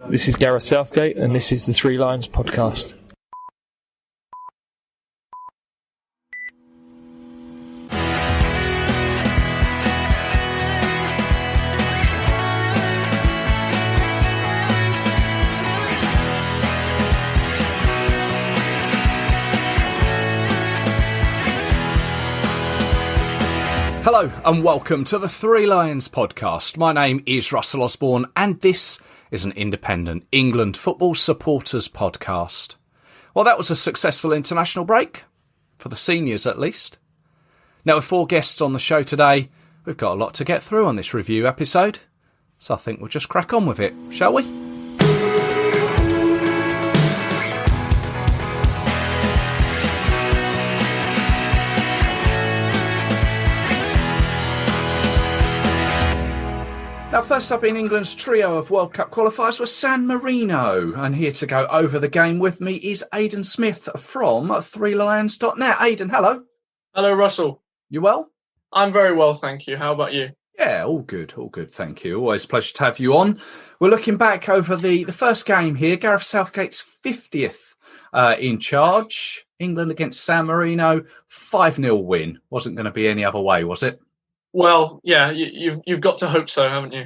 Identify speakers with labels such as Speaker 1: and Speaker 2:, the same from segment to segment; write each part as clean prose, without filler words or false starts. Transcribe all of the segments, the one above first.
Speaker 1: This is Gareth Southgate, and this is the Three Lions podcast.
Speaker 2: Hello and welcome to the Three Lions podcast. My name is Russell Osborne and this is an independent England football supporters podcast. Well, that was a successful international break, for the seniors at least. Now, with 4 guests on the show today, we've got a lot to get through on this review episode, so I think we'll just crack on with it, shall we? Now, first up in England's trio of World Cup qualifiers was San Marino. And here to go over the game with me is Aidan Smith from threelions.net. Aidan, hello.
Speaker 3: Hello, Russell.
Speaker 2: You well?
Speaker 3: I'm very well, thank you. How about you?
Speaker 2: Yeah, all good, thank you. Always a pleasure to have you on. We're looking back over the first game here, Gareth Southgate's 50th in charge. England against San Marino, 5-0 win. Wasn't going to be any other way, was it?
Speaker 3: Well, yeah, you've got to hope so, haven't you?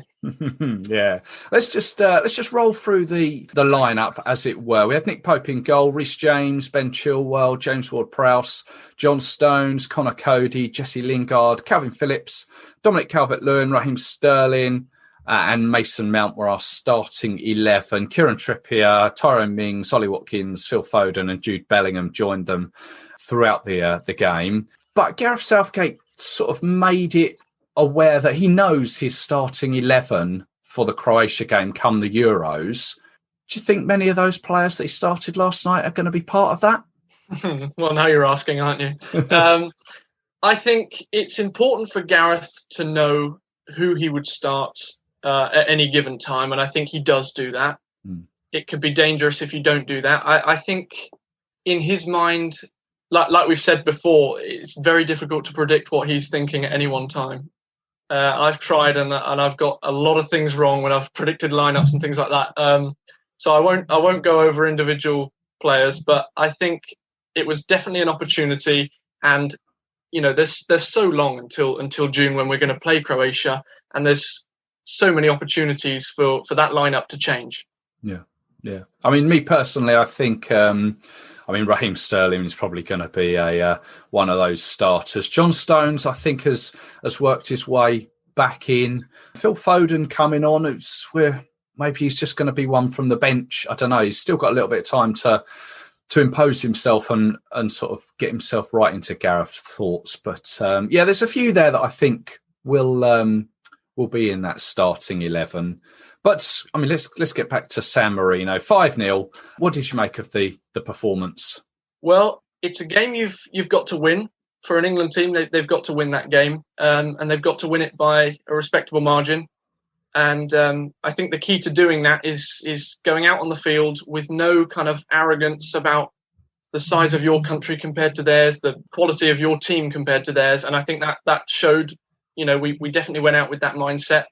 Speaker 2: Yeah. Let's just roll through the lineup, as it were. We had Nick Pope in goal, Reece James, Ben Chilwell, James Ward-Prowse, John Stones, Connor Cody, Jesse Lingard, Calvin Phillips, Dominic Calvert-Lewin, Raheem Sterling, and Mason Mount were our starting 11. Kieran Trippier, Tyrone Mings, Ollie Watkins, Phil Foden, and Jude Bellingham joined them throughout the game. But Gareth Southgate sort of made it aware that he knows his starting 11 for the Croatia game come the Euros. Do you think many of those players that he started last night are going to be part of that?
Speaker 3: Well, now you're asking, aren't you? I think it's important for Gareth to know who he would start at any given time, and I think he does do that. It could be dangerous if you don't do that. I think in his mind, like we've said before, it's very difficult to predict what he's thinking at any one time. I've tried and I've got a lot of things wrong when I've predicted lineups and things like that. So I won't go over individual players, but I think it was definitely an opportunity. And you know, there's so long until June when we're going to play Croatia, and there's so many opportunities for that lineup to change.
Speaker 2: Yeah. I mean, me personally, I think. Raheem Sterling is probably going to be one of those starters. John Stones, I think, has worked his way back in. Phil Foden coming on, maybe he's just going to be one from the bench. I don't know. He's still got a little bit of time to impose himself and sort of get himself right into Gareth's thoughts. But there's a few there that I think will be in that starting 11. But, I mean, let's get back to San Marino. 5-0. What did you make of the performance?
Speaker 3: Well, it's a game you've got to win. For an England team, they've got to win that game. And they've got to win it by a respectable margin. And I think the key to doing that is going out on the field with no kind of arrogance about the size of your country compared to theirs, the quality of your team compared to theirs. And I think that showed, you know, we definitely went out with that mindset.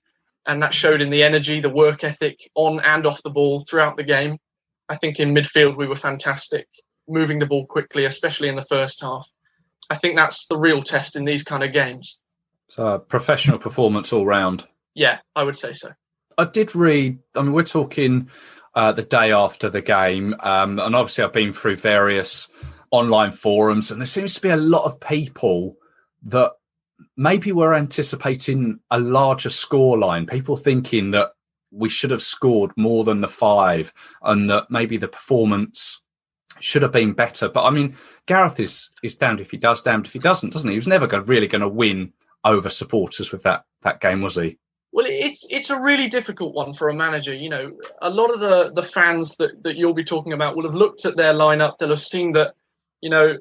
Speaker 3: And that showed in the energy, the work ethic on and off the ball throughout the game. I think in midfield, we were fantastic, moving the ball quickly, especially in the first half. I think that's the real test in these kind of games.
Speaker 2: So a professional performance all round.
Speaker 3: Yeah, I would say so.
Speaker 2: I did read, I mean, we're talking the day after the game. And obviously I've been through various online forums and there seems to be a lot of people that maybe we're anticipating a larger scoreline, people thinking that we should have scored more than the 5 and that maybe the performance should have been better. But I mean, Gareth is damned if he does, damned if he doesn't he? He was never really going to win over supporters with that game, was he?
Speaker 3: Well, it's a really difficult one for a manager. You know, a lot of the fans that you'll be talking about will have looked at their lineup. They'll have seen that, you know,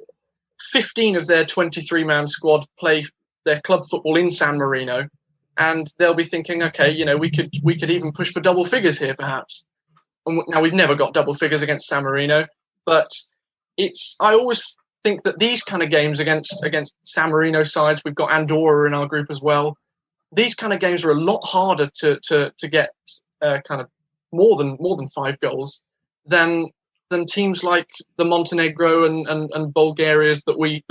Speaker 3: 15 of their 23-man squad play their club football in San Marino, and they'll be thinking, okay, you know, we could even push for double figures here, perhaps. And now we've never got double figures against San Marino, but I always think that these kind of games against San Marino sides, we've got Andorra in our group as well. These kind of games are a lot harder to get kind of more than 5 goals than teams like the Montenegro and Bulgaria's that we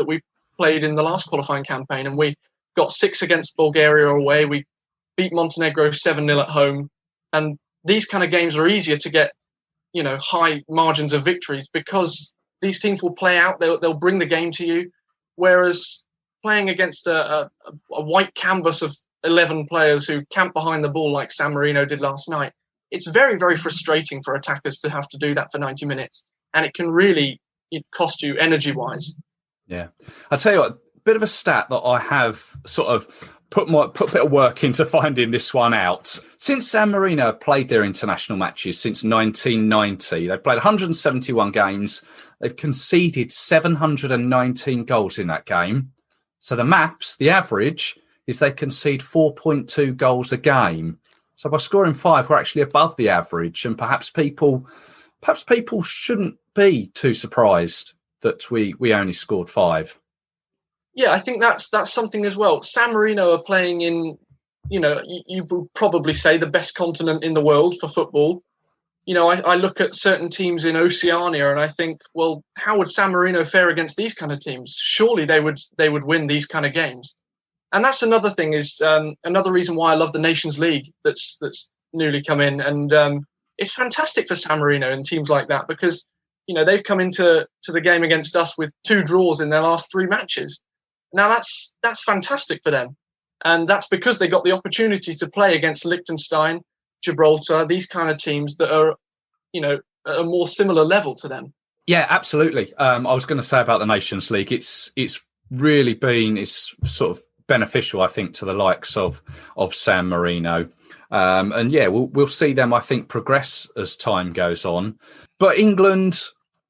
Speaker 3: played in the last qualifying campaign. And we got 6 against Bulgaria away. We beat Montenegro 7-0 at home. And these kind of games are easier to get, high margins of victories because these teams will play out. They'll bring the game to you. Whereas playing against a white canvas of 11 players who camp behind the ball like San Marino did last night, it's very, very frustrating for attackers to have to do that for 90 minutes. And it can really cost you energy-wise.
Speaker 2: Yeah. I'll tell you what, a bit of a stat that I have sort of put a bit of work into finding this one out. Since San Marino played their international matches since 1990, they've played 171 games. They've conceded 719 goals in that game. So the average is they concede 4.2 goals a game. So by scoring 5, we're actually above the average. And perhaps people shouldn't be too surprised that we only scored 5.
Speaker 3: Yeah, I think that's something as well. San Marino are playing in, you would probably say the best continent in the world for football. I look at certain teams in Oceania and I think, well, how would San Marino fare against these kind of teams? Surely they would win these kind of games. And that's another thing is another reason why I love the Nations League that's newly come in. And it's fantastic for San Marino and teams like that because, they've come into the game against us with 2 draws in their last 3 matches. Now that's fantastic for them. And that's because they got the opportunity to play against Liechtenstein, Gibraltar, these kind of teams that are, at a more similar level to them.
Speaker 2: Yeah, absolutely. I was going to say about the Nations League, it's really been sort of beneficial, I think, to the likes of San Marino. And yeah, we'll see them, I think, progress as time goes on. But England,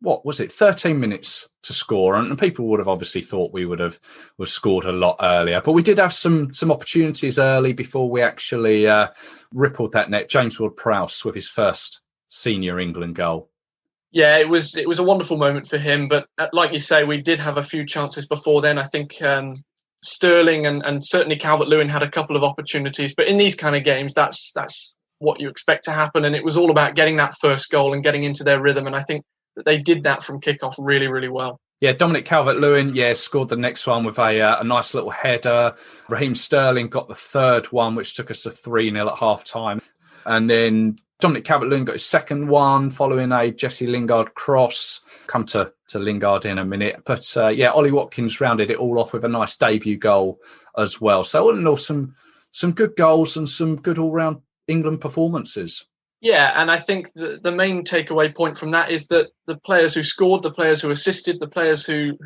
Speaker 2: what was it, 13 minutes to score? And people would have obviously thought we would have scored a lot earlier. But we did have some opportunities early before we actually rippled that net. James Ward-Prowse with his first senior England goal.
Speaker 3: Yeah, it was a wonderful moment for him. But like you say, we did have a few chances before then. I think Sterling and certainly Calvert-Lewin had a couple of opportunities. But in these kind of games, that's what you expect to happen. And it was all about getting that first goal and getting into their rhythm. And I think that they did that from kickoff really, really well. Yeah,
Speaker 2: Dominic Calvert-Lewin, scored the next one with a nice little header. Raheem Sterling got the third one, which took us to 3-0 at half-time. And then Dominic Calvert-Lewin got his second one following a Jesse Lingard cross. Come to Lingard in a minute. But Ollie Watkins rounded it all off with a nice debut goal as well. So all in all, some good goals and some good all-round England performances.
Speaker 3: Yeah, and I think the main takeaway point from that is that the players who scored, the players who assisted, the players who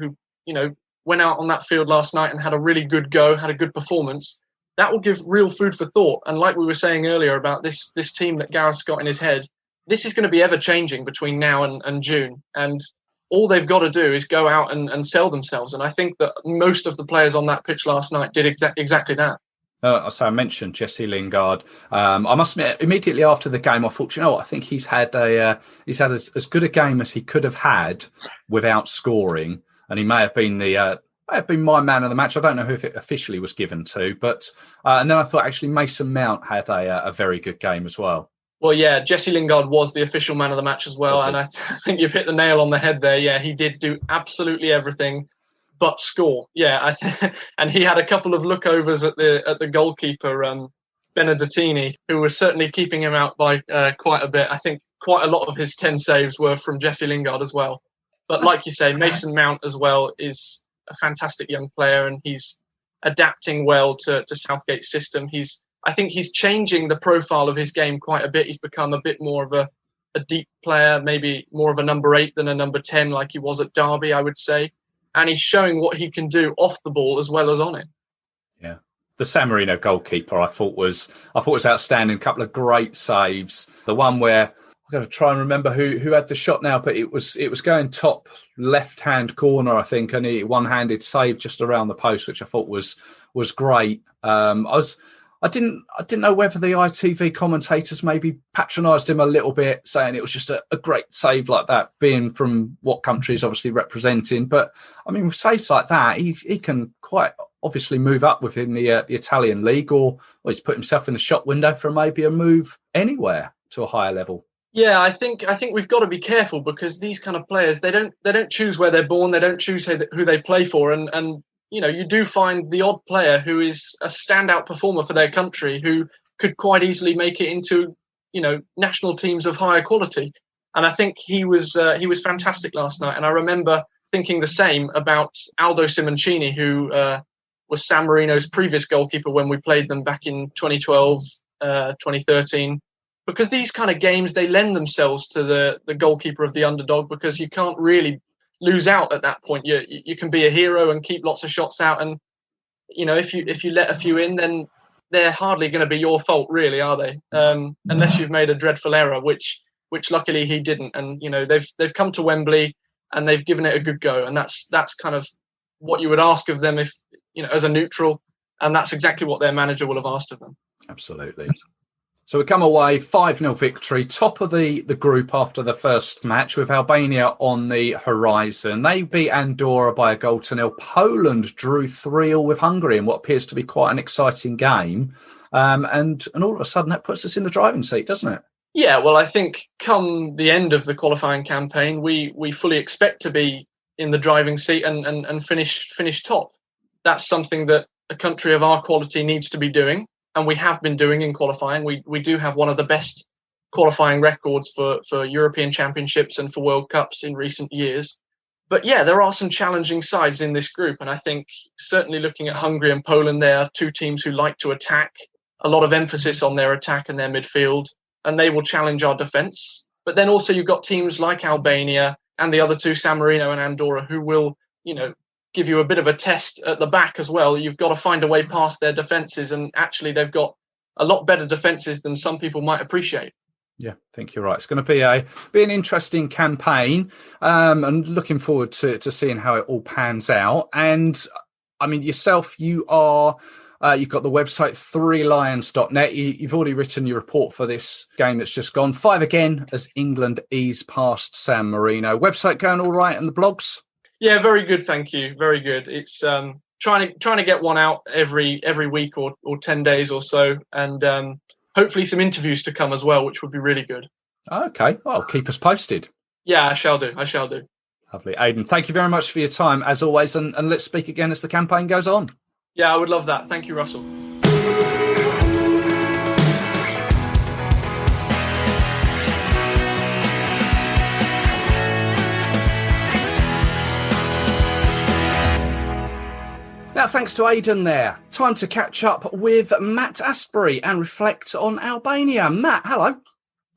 Speaker 3: went out on that field last night and had a really good go, had a good performance, that will give real food for thought. And like we were saying earlier about this team that Gareth's got in his head, this is going to be ever-changing between now and June. And all they've got to do is go out and sell themselves. And I think that most of the players on that pitch last night did exactly that.
Speaker 2: So I mentioned Jesse Lingard. I must admit, immediately after the game, I thought, I think he's had as good a game as he could have had without scoring, and he may have been my man of the match. I don't know who it officially was given to, but and then I thought actually Mason Mount had a very good game as well.
Speaker 3: Well, yeah, Jesse Lingard was the official man of the match as well, and I think you've hit the nail on the head there. Yeah, he did do absolutely everything but score. Yeah, and he had a couple of lookovers at the goalkeeper, Benedettini, who was certainly keeping him out by quite a bit. I think quite a lot of his 10 saves were from Jesse Lingard as well. But like you say, Mason Mount as well is a fantastic young player, and he's adapting well to Southgate's system. I think he's changing the profile of his game quite a bit. He's become a bit more of a deep player, maybe more of a number 8 than a number 10 like he was at Derby, I would say. And he's showing what he can do off the ball as well as on it. Yeah.
Speaker 2: The San Marino goalkeeper, I thought was outstanding. A couple of great saves. The one where I've got to try and remember who had the shot now, but it was going top left-hand corner, I think, and he one-handed save just around the post, which I thought was great. I didn't know whether the ITV commentators maybe patronised him a little bit, saying it was just a great save like that, being from what country he's obviously representing. But I mean, with saves like that, he can quite obviously move up within the Italian league, or he's put himself in the shop window for maybe a move anywhere. to a higher level?
Speaker 3: Yeah, I think we've got to be careful, because these kind of players, they don't choose where they're born, they don't choose who they play for, and you do find the odd player who is a standout performer for their country who could quite easily make it into national teams of higher quality. And I think he was fantastic last night. And I remember thinking the same about Aldo Simoncini, who was San Marino's previous goalkeeper when we played them back in 2012, 2013. Because these kind of games, they lend themselves to the goalkeeper of the underdog, because you can't really lose out at that point. You can be a hero and keep lots of shots out, and if you let a few in, then they're hardly going to be your fault, really, are they? Unless you've made a dreadful error, which luckily he didn't. And they've come to Wembley and they've given it a good go, and that's kind of what you would ask of them if as a neutral, and that's exactly what their manager will have asked of them.
Speaker 2: Absolutely. So we come away 5-0 victory, top of the group after the first match, with Albania on the horizon. They beat Andorra by 1-0. Poland drew 3-3 with Hungary in what appears to be quite an exciting game. And all of a sudden that puts us in the driving seat, doesn't it?
Speaker 3: Yeah, well, I think come the end of the qualifying campaign, we fully expect to be in the driving seat and finish top. That's something that a country of our quality needs to be doing. And we have been doing in qualifying. We do have one of the best qualifying records for European Championships and for World Cups in recent years. But yeah, there are some challenging sides in this group. And I think certainly looking at Hungary and Poland, they are two teams who like to attack, a lot of emphasis on their attack and their midfield, and they will challenge our defence. But then also you've got teams like Albania and the other two, San Marino and Andorra, who will, give you a bit of a test at the back as well. You've got to find a way past their defences, and actually they've got a lot better defences than some people might appreciate.
Speaker 2: Yeah, I think you're right. It's going to be an interesting campaign, and looking forward to seeing how it all pans out. And I mean, yourself, you are you've got the website 3lions.net. You've already written your report for this game that's just gone. 5 again as England ease past San Marino. Website going all right, and the blogs?
Speaker 3: Yeah, very good. Thank you. Very good. It's trying to get one out every week or 10 days or so, and hopefully some interviews to come as well, which would be really good.
Speaker 2: Okay. Well, keep us posted.
Speaker 3: Yeah, I shall do.
Speaker 2: Lovely. Aidan, thank you very much for your time, as always, and let's speak again as the campaign goes on.
Speaker 3: Yeah, I would love that. Thank you, Russell.
Speaker 2: Now, thanks to Aidan there. Time to catch up with Matt Astbury and reflect on Albania. Matt, hello.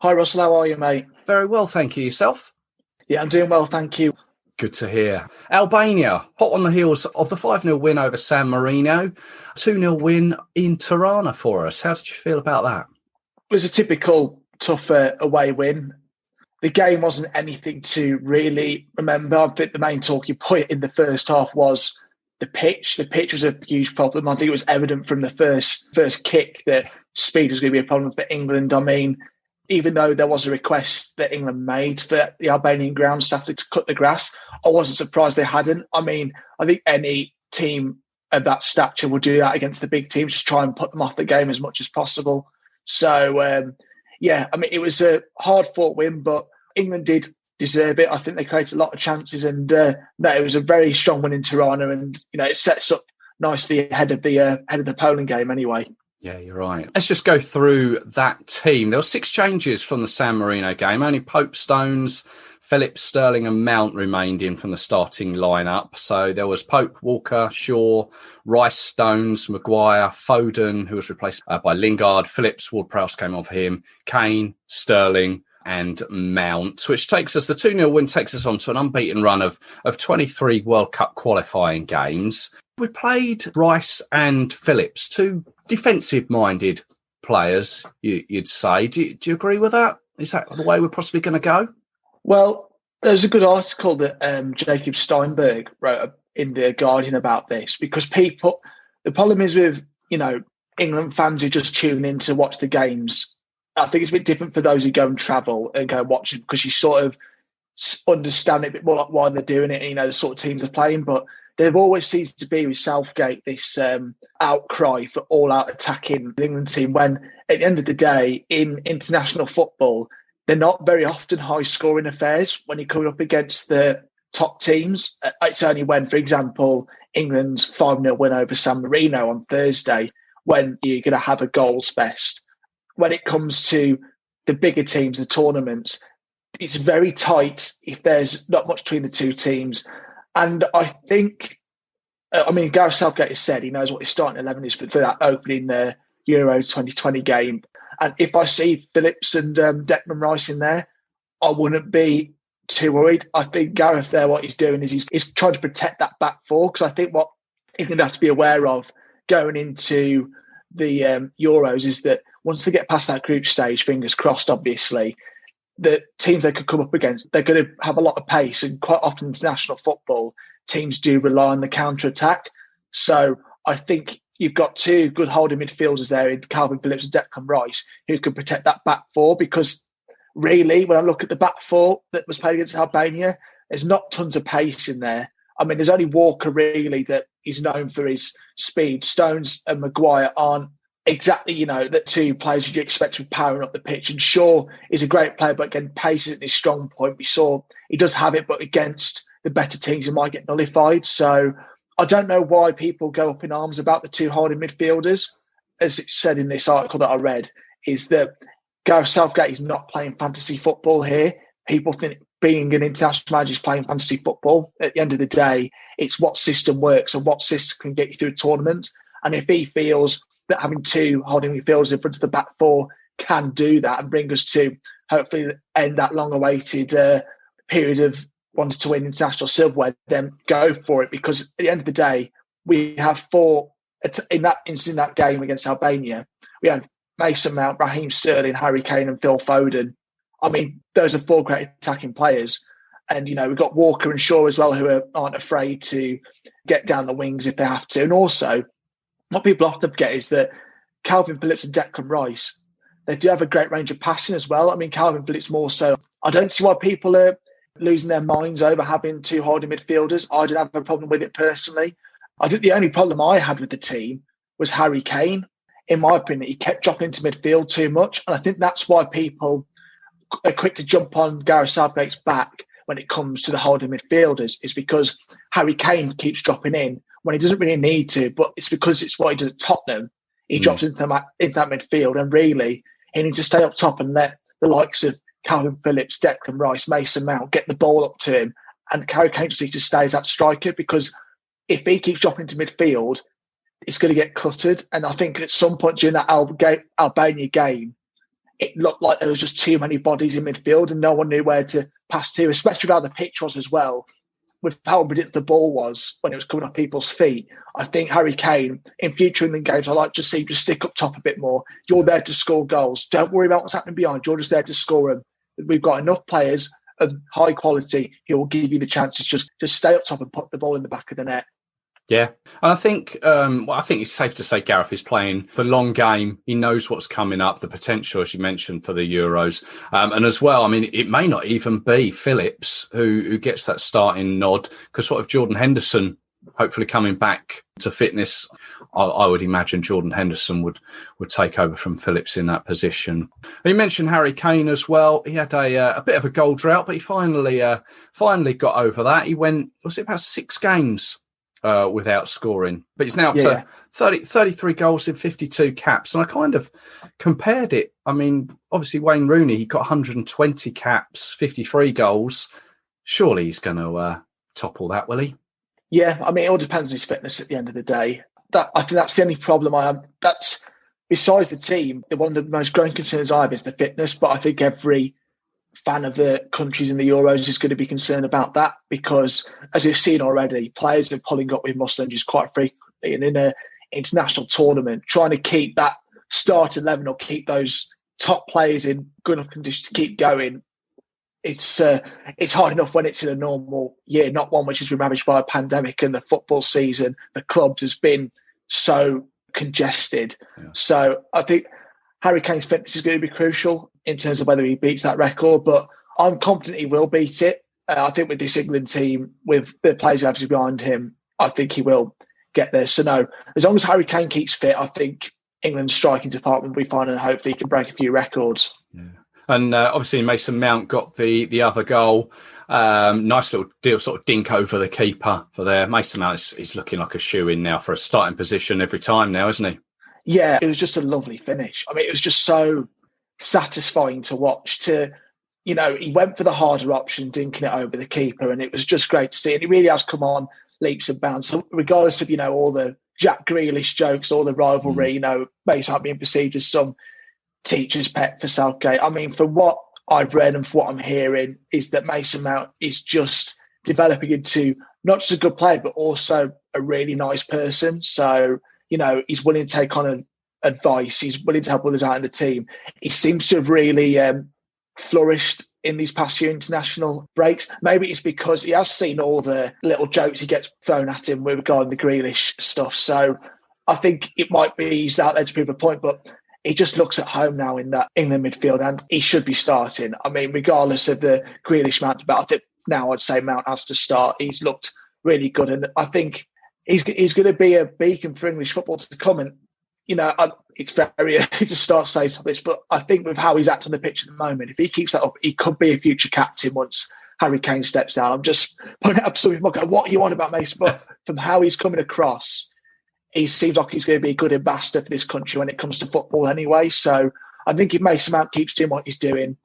Speaker 4: Hi, Russell. How are you, mate?
Speaker 2: Very well, thank you. Yourself?
Speaker 4: Yeah, I'm doing well, thank you.
Speaker 2: Good to hear. Albania, hot on the heels of the 5-0 win over San Marino, 2-0 win in Tirana for us. How did you feel about that?
Speaker 4: It was a typical tough away win. The game wasn't anything to really remember. I think the main talking point in the first half was the pitch. The pitch was a huge problem. I think it was evident from the first kick that speed was going to be a problem for England. I mean, even though there was a request that England made for the Albanian ground staff to cut the grass, I wasn't surprised they hadn't. I mean, I think any team of that stature will do that against the big teams, just try and put them off the game as much as possible. So, yeah, I mean, it was a hard-fought win, but England did deserve it. I think they created a lot of chances, and no, it was a very strong win in Tirana, and it sets up nicely ahead of the Poland game anyway.
Speaker 2: Yeah, you're right. Let's just go through that team. There were 6 changes from the San Marino game. Only Pope, Stones, Phillips, Sterling and Mount remained in from the starting lineup. So there was Pope, Walker, Shaw, Rice, Stones, Maguire, Foden, who was replaced by Lingard, Phillips, Ward-Prowse came off him, Kane, Sterling and Mount, which takes us, the 2-0 win takes us on to an unbeaten run of 23 World Cup qualifying games. We played Rice and Phillips, 2 defensive-minded players, you'd say. Do you agree with that? Is that the way we're possibly going to go?
Speaker 4: Well, there's a good article that Jacob Steinberg wrote in The Guardian about this, because the problem is with, England fans who just tune in to watch the games. I think it's a bit different for those who go and travel and go and watch it, because you sort of understand it a bit more like why they're doing it, and, the sort of teams they're playing. But there always seems to be with Southgate this outcry for all-out attacking the England team when, at the end of the day, in international football, they're not very often high-scoring affairs when you're coming up against the top teams. It's only when, for example, England's 5-0 win over San Marino on Thursday when you're going to have a goals fest. When it comes to the bigger teams, the tournaments, it's very tight if there's not much between the two teams. And I think, Gareth Southgate has said he knows what his starting 11 is for that opening Euro 2020 game. And if I see Phillips and Declan Rice in there, I wouldn't be too worried. I think Gareth there, what he's doing is he's trying to protect that back four, because I think what he's going to have to be aware of going into the Euros is that once they get past that group stage, fingers crossed, obviously, the teams they could come up against, they're going to have a lot of pace. And quite often in international football, teams do rely on the counter-attack. So I think you've got two good holding midfielders there in Calvin Phillips and Declan Rice who can protect that back four, because really, when I look at the back four that was played against Albania, there's not tons of pace in there. There's only Walker really that is known for his speed. Stones and Maguire aren't exactly, the two players you'd expect to be powering up the pitch. And Shaw is a great player, but again, pace isn't his strong point. We saw he does have it, but against the better teams, he might get nullified. So I don't know why people go up in arms about the two holding midfielders. As it said in this article that I read, is that Gareth Southgate is not playing fantasy football here. People think being an international manager is playing fantasy football. At the end of the day, it's what system works and what system can get you through a tournament. And if he feels that having two holding midfielders in front of the back four can do that and bring us to hopefully end that long-awaited period of wanting to win international silverware, then go for it. Because at the end of the day, we have four in that game against Albania. We had Mason Mount, Raheem Sterling, Harry Kane, and Phil Foden. Those are four great attacking players. And, we've got Walker and Shaw as well, who aren't afraid to get down the wings if they have to. And also, what people often forget is that Calvin Phillips and Declan Rice, they do have a great range of passing as well. Calvin Phillips more so. I don't see why people are losing their minds over having two holding midfielders. I don't have a problem with it personally. I think the only problem I had with the team was Harry Kane. In my opinion, he kept dropping into midfield too much. And I think that's why people are quick to jump on Gareth Southgate's back when it comes to the holding midfielders, is because Harry Kane keeps dropping in when he doesn't really need to, but it's because it's what he does at Tottenham. He drops into that midfield, and really he needs to stay up top and let the likes of Calvin Phillips, Declan Rice, Mason Mount get the ball up to him, and Harry Kane just needs to stay as that striker, because if he keeps dropping into midfield, it's going to get cluttered. And I think at some point during that Albania game, it looked like there was just too many bodies in midfield and no one knew where to pass to, especially with how the pitch was as well, with how unpredictable the ball was when it was coming off people's feet. I think Harry Kane, in future England games, I like to see him just stick up top a bit more. You're there to score goals. Don't worry about what's happening behind. You're just there to score them. We've got enough players of high quality who will give you the chance to just stay up top and put the ball in the back of the net.
Speaker 2: Yeah, and I think I think it's safe to say Gareth is playing the long game. He knows what's coming up, the potential, as you mentioned, for the Euros. And as well, it may not even be Phillips who gets that starting nod, because what if Jordan Henderson, hopefully coming back to fitness, I would imagine Jordan Henderson would take over from Phillips in that position. And you mentioned Harry Kane as well. He had a bit of a goal drought, but he finally got over that. He went, was it about 6 games without scoring, but he's now up to 33 goals in 52 caps. And I kind of compared it. Obviously Wayne Rooney, he got 120 caps, 53 goals. Surely he's going to topple that, will he?
Speaker 4: Yeah, it all depends on his fitness at the end of the day. I think that's the only problem I have. That's, besides the team, one of the most growing concerns I have is the fitness, but I think every fan of the countries in the Euros is going to be concerned about that, because as we've seen already, players are pulling up with muscle injuries quite frequently, and in an international tournament, trying to keep that start 11 or keep those top players in good enough condition to keep going, it's hard enough when it's in a normal year, not one which has been ravaged by a pandemic, and the football season, the clubs, has been so congested. Yeah. So I think Harry Kane's fitness is going to be crucial in terms of whether he beats that record, but I'm confident he will beat it. I think with this England team, with the players who have behind him, I think he will get there. So no, as long as Harry Kane keeps fit, I think England's striking department will be fine, and hopefully he can break a few records.
Speaker 2: Yeah. And obviously Mason Mount got the other goal. Nice little deal, sort of dink over the keeper for there. Mason Mount is looking like a shoe-in now for a starting position every time now, isn't he?
Speaker 4: Yeah, it was just a lovely finish. I mean, it was just so satisfying to watch. He went for the harder option, dinking it over the keeper, and it was just great to see. And he really has come on leaps and bounds. So regardless of, all the Jack Grealish jokes, all the rivalry, Mason Mount being perceived as some teacher's pet for Southgate. I mean, from what I've read and from what I'm hearing is that Mason Mount is just developing into not just a good player, but also a really nice person. So, he's willing to take on advice. He's willing to help others out in the team. He seems to have really flourished in these past few international breaks. Maybe it's because he has seen all the little jokes he gets thrown at him with regarding the Grealish stuff. So I think it might be he's out there to prove a point, but he just looks at home now in that England midfield, and he should be starting. I mean, regardless of the Grealish Mount debate, I think now I'd say Mount has to start. He's looked really good, and I think he's going to be a beacon for English football to come. And, it's very early to start saying this, but I think with how he's acting on the pitch at the moment, if he keeps that up, he could be a future captain once Harry Kane steps down. I'm just putting it up to him. What are you on about, Mason? But from how he's coming across, he seems like he's going to be a good ambassador for this country when it comes to football anyway. So I think if Mason Mount keeps doing what he's doing,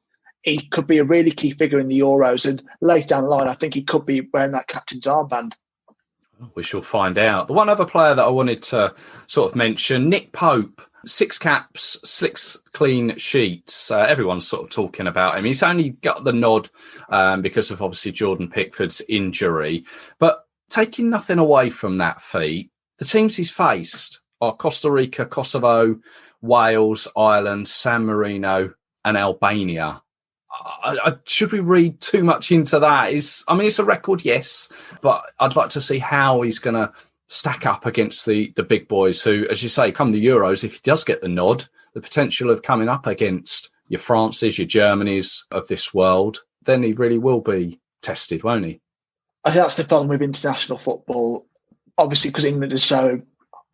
Speaker 4: he could be a really key figure in the Euros. And later down the line, I think he could be wearing that captain's armband.
Speaker 2: We shall find out. The one other player that I wanted to sort of mention, Nick Pope, 6 caps, 6 clean sheets. Everyone's sort of talking about him. He's only got the nod because of obviously Jordan Pickford's injury. But taking nothing away from that feat, the teams he's faced are Costa Rica, Kosovo, Wales, Ireland, San Marino and Albania. Should we read too much into that? It's a record, yes, but I'd like to see how he's going to stack up against the big boys who, as you say, come the Euros, if he does get the nod, the potential of coming up against your Frances, your Germanys of this world, then he really will be tested, won't he?
Speaker 4: I think that's the problem with international football. Obviously, because England is so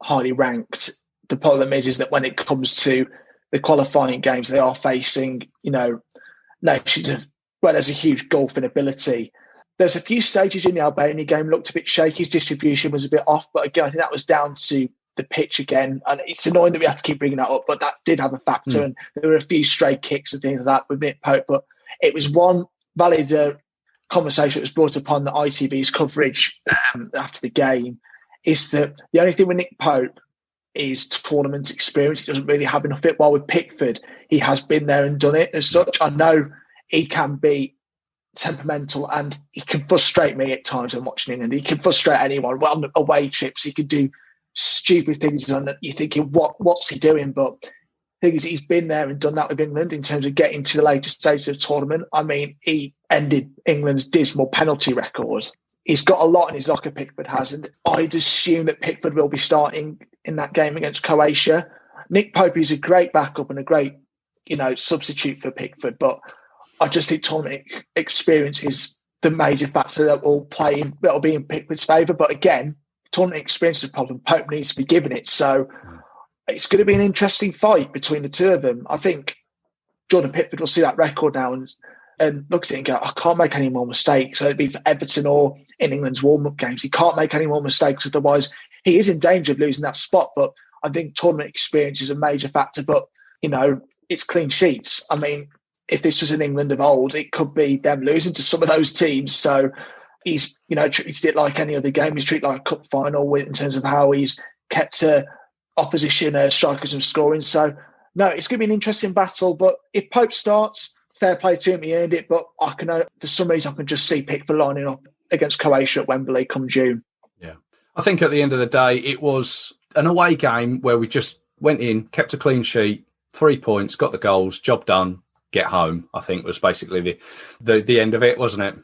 Speaker 4: highly ranked, the problem is that when it comes to the qualifying games, they are facing, nations where there's a huge gulf in ability. There's a few stages in the Albania game looked a bit shaky. His distribution was a bit off, but again, I think that was down to the pitch again. And it's annoying that we have to keep bringing that up, but that did have a factor. And there were a few stray kicks and things like that with Nick Pope. But it was one valid conversation that was brought upon the ITV's coverage after the game, is that the only thing with Nick Pope is tournament experience. He doesn't really have enough of it. While with Pickford, he has been there and done it as such. I know he can be temperamental and he can frustrate me at times when watching England. He can frustrate anyone. Well, on away trips, he could do stupid things and you're thinking, what's he doing? But the thing is, he's been there and done that with England in terms of getting to the later stages of the tournament. I mean, he ended England's dismal penalty record. He's got a lot in his locker, Pickford has, and I'd assume that Pickford will be starting in that game against Croatia. Nick Pope is a great backup and a great, substitute for Pickford, but I just think tournament experience is the major factor that will be in Pickford's favour. But again, tournament experience is a problem. Pope needs to be given it. So it's going to be an interesting fight between the two of them. I think Jordan Pickford will see that record now and look at it and go, I can't make any more mistakes. So it'd be for Everton or in England's warm-up games. He can't make any more mistakes. Otherwise, he is in danger of losing that spot. But I think tournament experience is a major factor. But, it's clean sheets. I mean, if this was in England of old, it could be them losing to some of those teams. So he's, treated it like any other game. He's treated like a cup final in terms of how he's kept opposition strikers from scoring. So, no, it's going to be an interesting battle. But if Pope starts, fair play to him, he earned it. But for some reason, I can just see Pickford lining up against Croatia at Wembley come June.
Speaker 2: Yeah. I think at the end of the day, it was an away game where we just went in, kept a clean sheet, 3 points, got the goals, job done, get home, I think was basically the end of it, wasn't it?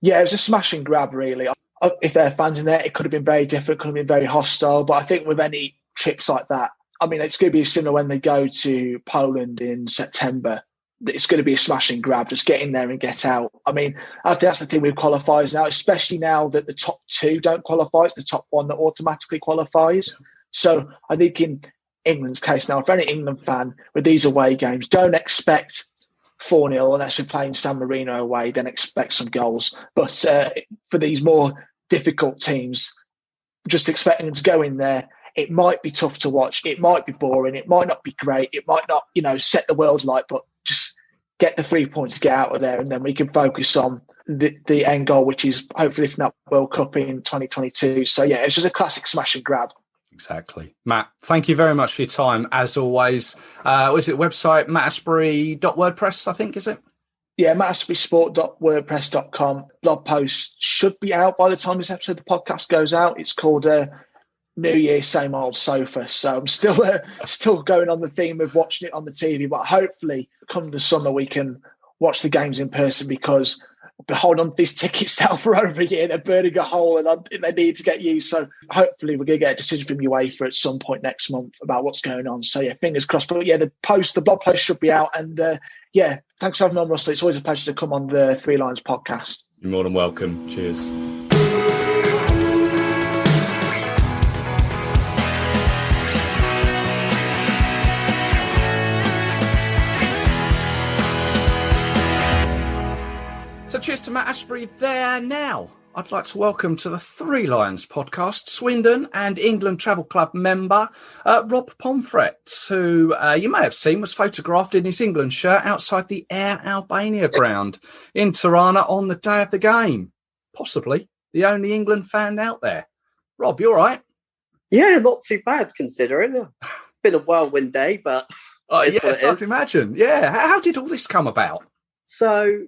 Speaker 4: Yeah, it was a smash and grab, really. If there are fans in there, it could have been very different, could have been very hostile. But I think with any trips like that, I mean, it's going to be similar when they go to Poland in September. it's going to be a smashing grab, just get in there and get out. I mean, I think that's the thing with qualifiers now, especially now that the top two don't qualify. It's the top one that automatically qualifies. So I think in England's case now, for any England fan with these away games, don't expect 4-0 unless we're playing San Marino away, then expect some goals. But for these more difficult teams, just expecting them to go in there, it might be tough to watch. It might be boring. It might not be great. It might not, set the world alight, but just get the 3 points, get out of there, and then we can focus on the end goal, which is hopefully, if not World Cup in 2022. So, yeah, it's just a classic smash and grab.
Speaker 2: Exactly. Matt, thank you very much for your time, as always. Was it website, mattasbury.wordpress, I think, is it?
Speaker 4: Yeah, mattasburysport.wordpress.com. Blog post should be out by the time this episode of the podcast goes out. It's called New Year, Same Old Sofa. So I'm still going on the theme of watching it on the TV, but hopefully come the summer we can watch the games in person, because I've been holding on to these tickets now for over a year. They're burning a hole and they need to get used. So hopefully we're going to get a decision from UEFA at some point next month about what's going on. So yeah, fingers crossed. But yeah, the blog post should be out. And yeah, thanks for having me on, Russell. It's always a pleasure to come on the Three Lions podcast.
Speaker 2: You're more than welcome. Cheers. So cheers to Matt Astbury there. Now, I'd like to welcome to the Three Lions podcast, Swindon and England Travel Club member, Rob Pomfret, who you may have seen was photographed in his England shirt outside the Air Albania ground in Tirana on the day of the game. Possibly the only England fan out there. Rob, you all right?
Speaker 5: Yeah, not too bad considering. Been a whirlwind day, but...
Speaker 2: yes, I can imagine. Yeah. How did all this come about?
Speaker 5: So...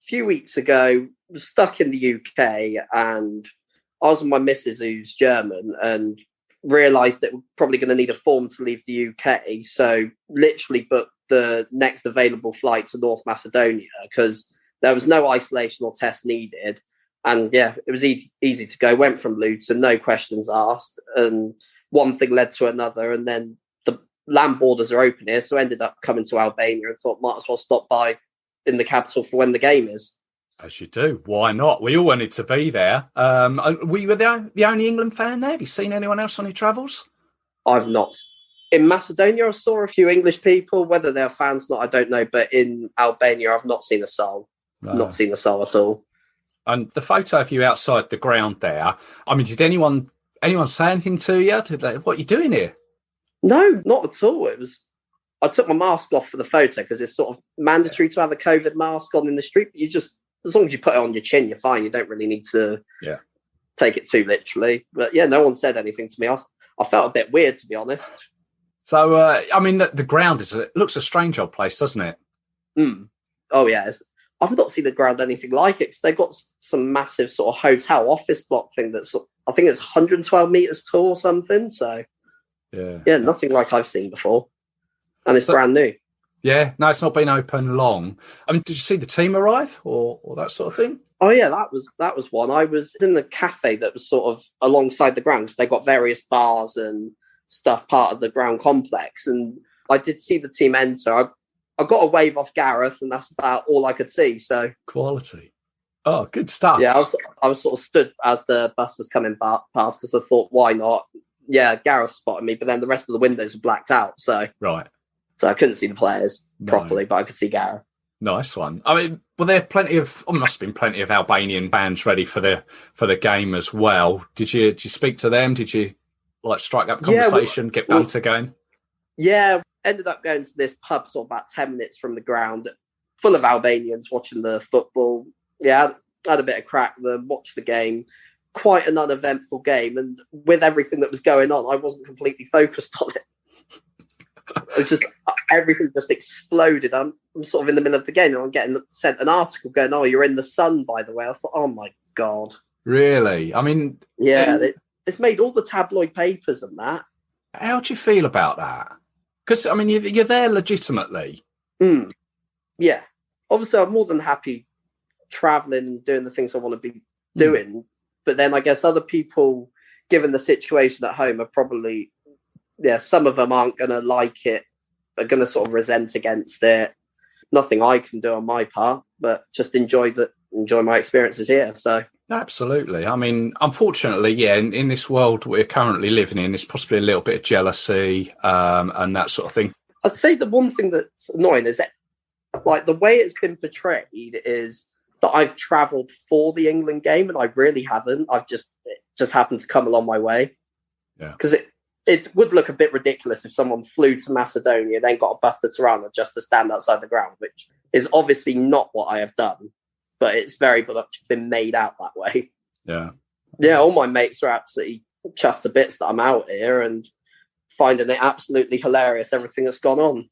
Speaker 5: few weeks ago, was stuck in the UK, and I was with my missus, who's German, and realised that we're probably going to need a form to leave the UK. So literally booked the next available flight to North Macedonia, because there was no isolation or test needed. And yeah, it was easy to go. Went from Luton, no questions asked. And one thing led to another. And then the land borders are open here. So ended up coming to Albania and thought might as well stop by in the capital for when the game is.
Speaker 2: As you do. Why not? We all wanted to be there. We were the only England fan there. Have you seen anyone else on your travels?
Speaker 5: I've not. In Macedonia, I saw a few English people. Whether they're fans or not, I don't know. But in Albania, I've not seen a soul. No. Not seen a soul at all.
Speaker 2: And the photo of you outside the ground there, I mean, did anyone say anything to you? What are you doing here?
Speaker 5: No, not at all. I took my mask off for the photo because it's sort of mandatory to have a COVID mask on in the street. But you just, as long as you put it on your chin, you're fine. You don't really need to take it too literally. But yeah, no one said anything to me. I felt a bit weird, to be honest.
Speaker 2: So, I mean, the ground looks a strange old place, doesn't it?
Speaker 5: Oh, yeah. I've not seen the ground anything like it, because they've got some massive sort of hotel office block thing that's, I think it's 112 metres tall or something. So, yeah, nothing like I've seen before. And it's brand new.
Speaker 2: Yeah, no, it's not been open long. I mean, did you see the team arrive or that sort of thing?
Speaker 5: Oh yeah, that was one. I was in the cafe that was sort of alongside the ground, because they got various bars and stuff part of the ground complex. And I did see the team enter. I got a wave off Gareth, and that's about all I could see. So
Speaker 2: quality. Oh, good stuff.
Speaker 5: Yeah, I was sort of stood as the bus was coming past, because I thought, why not? Yeah, Gareth spotted me, but then the rest of the windows were blacked out. So So I couldn't see the players properly, but I could see Gareth.
Speaker 2: Nice one. I mean, were there must have been plenty of Albanian bands ready for the game as well. Did you speak to them? Did you strike up conversation, get banter going?
Speaker 5: Yeah, ended up going to this pub sort of about 10 minutes from the ground, full of Albanians watching the football. Yeah, had a bit of crack with them, watched the game. Quite an uneventful game, and with everything that was going on, I wasn't completely focused on it. It was just everything just exploded. I'm sort of in the middle of the game, and I'm getting sent an article going, "Oh, you're in the sun, by the way." I thought, "Oh my god!" Really?
Speaker 2: I mean,
Speaker 5: yeah, it's made all the tabloid papers and that.
Speaker 2: How do you feel about that? Because I mean, you're there legitimately.
Speaker 5: Yeah, obviously, I'm more than happy traveling and doing the things I want to be doing. But then I guess other people, given the situation at home, are probably. Yeah, some of them aren't going to like it, are going to sort of resent against it. nothing I can do on my part, but just enjoy my experiences here. So
Speaker 2: absolutely. I mean, unfortunately, yeah, in this world we're currently living in, there's possibly a little bit of jealousy and that sort of thing.
Speaker 5: I'd say the one thing that's annoying is that, like, the way it's been portrayed is that I've travelled for the England game, and I really haven't. It just happened to come along my way.
Speaker 2: Yeah.
Speaker 5: Because it would look a bit ridiculous if someone flew to Macedonia, then got a bus to Tirana just to stand outside the ground, which is obviously not what I have done, but it's very much been made out that way.
Speaker 2: Yeah.
Speaker 5: Yeah, all my mates are absolutely chuffed to bits that I'm out here and finding it absolutely hilarious, everything that's gone on.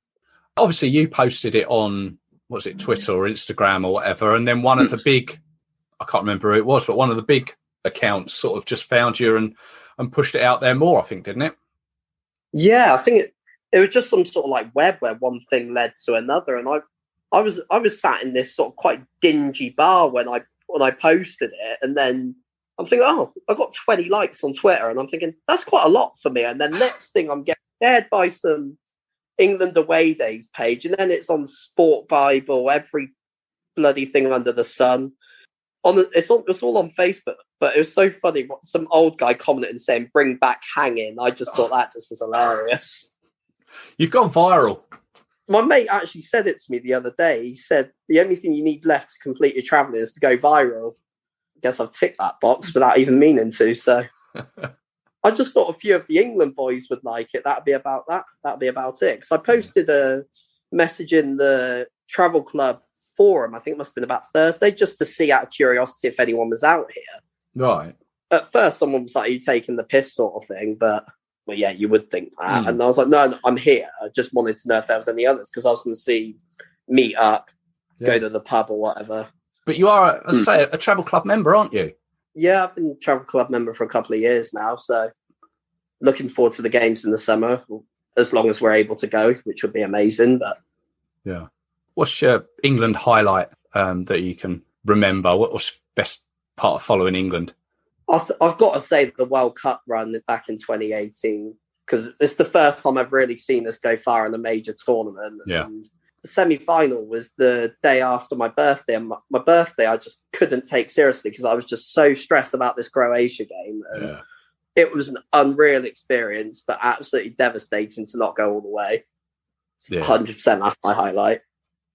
Speaker 2: Obviously, you posted it on, was it Twitter or Instagram or whatever, and then one of the big, I can't remember who it was, but one of the big accounts sort of just found you and pushed it out there more, I think, didn't it?
Speaker 5: Yeah, I think it was just some sort of like web where one thing led to another, and I was sat in this sort of quite dingy bar when I posted it, and then I'm thinking, oh, I got 20 likes on Twitter, and I'm thinking that's quite a lot for me. And then next thing, I'm getting shared by some England away days page, and then it's on Sport Bible, every bloody thing under the sun. It's all on Facebook, but it was so funny. What some old guy commented and saying, "Bring back hanging." I just thought that just was hilarious.
Speaker 2: You've gone viral.
Speaker 5: My mate actually said it to me the other day. He said the only thing you need left to complete your travelling is to go viral. I guess I've ticked that box without even meaning to. So I just thought a few of the England boys would like it. That'd be about that. That'd be about it. Because I posted a message in the travel club forum, I think it must have been about Thursday, just to see out of curiosity if anyone was out here.
Speaker 2: Right.
Speaker 5: At first, someone was like, "Are you taking the piss?" sort of thing, but well, yeah, you would think that. And I was like, no, I'm here. I just wanted to know if there was any others because I was going to see meet up, go to the pub or whatever.
Speaker 2: But you are, let's say, a travel club member, aren't you?
Speaker 5: Yeah, I've been a travel club member for a couple of years now, so looking forward to the games in the summer, as long as we're able to go, which would be amazing. But
Speaker 2: yeah, what's your England highlight that you can remember? What was the best part of following England?
Speaker 5: I've got to say the World Cup run back in 2018, because it's the first time I've really seen us go far in a major tournament.
Speaker 2: Yeah.
Speaker 5: And the semi-final was the day after my birthday, and my birthday I just couldn't take seriously because I was just so stressed about this Croatia game. And it was an unreal experience, but absolutely devastating to not go all the way. 100%, that's my highlight.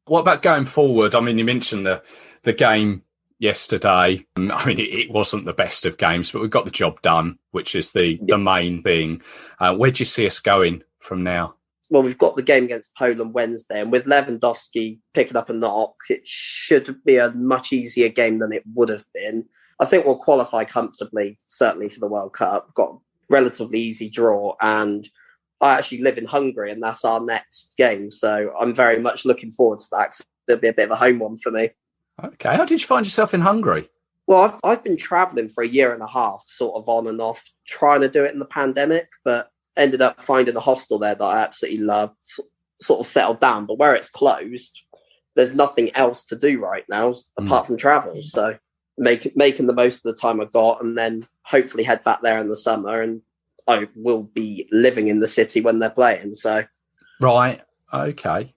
Speaker 2: What about going forward? I mean, you mentioned the game yesterday. I mean, it wasn't the best of games, but we've got the job done, which is the main thing. Where do you see us going from now?
Speaker 5: Well, we've got the game against Poland Wednesday, and with Lewandowski picking up a knock, it should be a much easier game than it would have been. I think we'll qualify comfortably, certainly for the World Cup. Got a relatively easy draw, and I actually live in Hungary, and that's our next game. So I'm very much looking forward to that. It'll be a bit of a home one for me.
Speaker 2: Okay. How did you find yourself in Hungary?
Speaker 5: Well, I've been travelling for a year and a half, sort of on and off, trying to do it in the pandemic, but ended up finding a hostel there that I absolutely loved, sort of settled down. But where it's closed, there's nothing else to do right now apart from travel. So making the most of the time I got, and then hopefully head back there in the summer, and I will be living in the city when they're playing. So,
Speaker 2: right. Okay.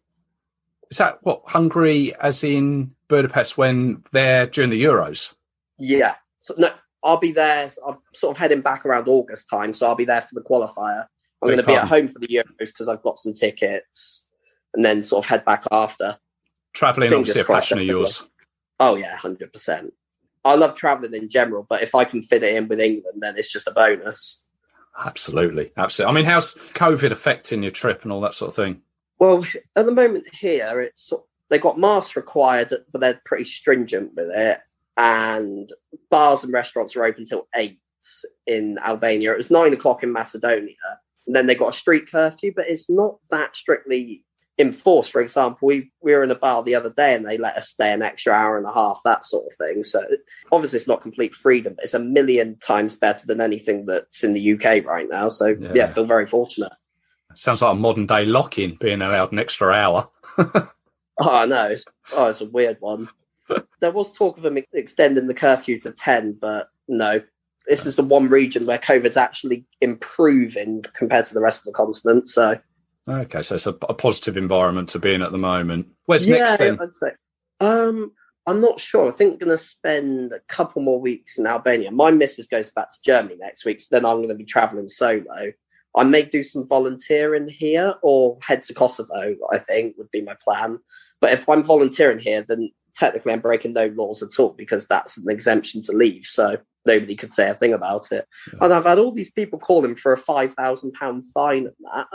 Speaker 2: Is that what, Hungary as in Budapest when they're during the Euros?
Speaker 5: Yeah. So no, I'll be there. I'm sort of heading back around August time, so I'll be there for the qualifier. I'm going to be at home for the Euros because I've got some tickets, and then sort of head back after.
Speaker 2: Travelling, obviously a passion of yours.
Speaker 5: Oh yeah, 100%. I love travelling in general, but if I can fit it in with England, then it's just a bonus.
Speaker 2: Absolutely. I mean, how's COVID affecting your trip and all that sort of thing?
Speaker 5: Well, at the moment here, they got masks required, but they're pretty stringent with it. And bars and restaurants are open till 8 in Albania. It was 9 o'clock in Macedonia. And then they got a street curfew, but it's not that strictly enforced. For example, we were in a bar the other day and they let us stay an extra hour and a half, that sort of thing. So obviously it's not complete freedom, but it's a million times better than anything that's in the UK right now. So yeah, I feel very fortunate.
Speaker 2: Sounds like a modern day lock-in, being allowed an extra hour.
Speaker 5: I know. It's a weird one. There was talk of them extending the curfew to 10, but no. This is the one region where COVID's actually improving compared to the rest of the continent. So
Speaker 2: Okay, so it's a positive environment to be in at the moment. Where's next then?
Speaker 5: I'd say. I'm not sure. I think I'm going to spend a couple more weeks in Albania. My missus goes back to Germany next week, so then I'm going to be travelling solo. I may do some volunteering here or head to Kosovo, I think would be my plan. But if I'm volunteering here, then technically I'm breaking no laws at all because that's an exemption to leave. So nobody could say a thing about it. Yeah. And I've had all these people calling for a £5,000 fine and that.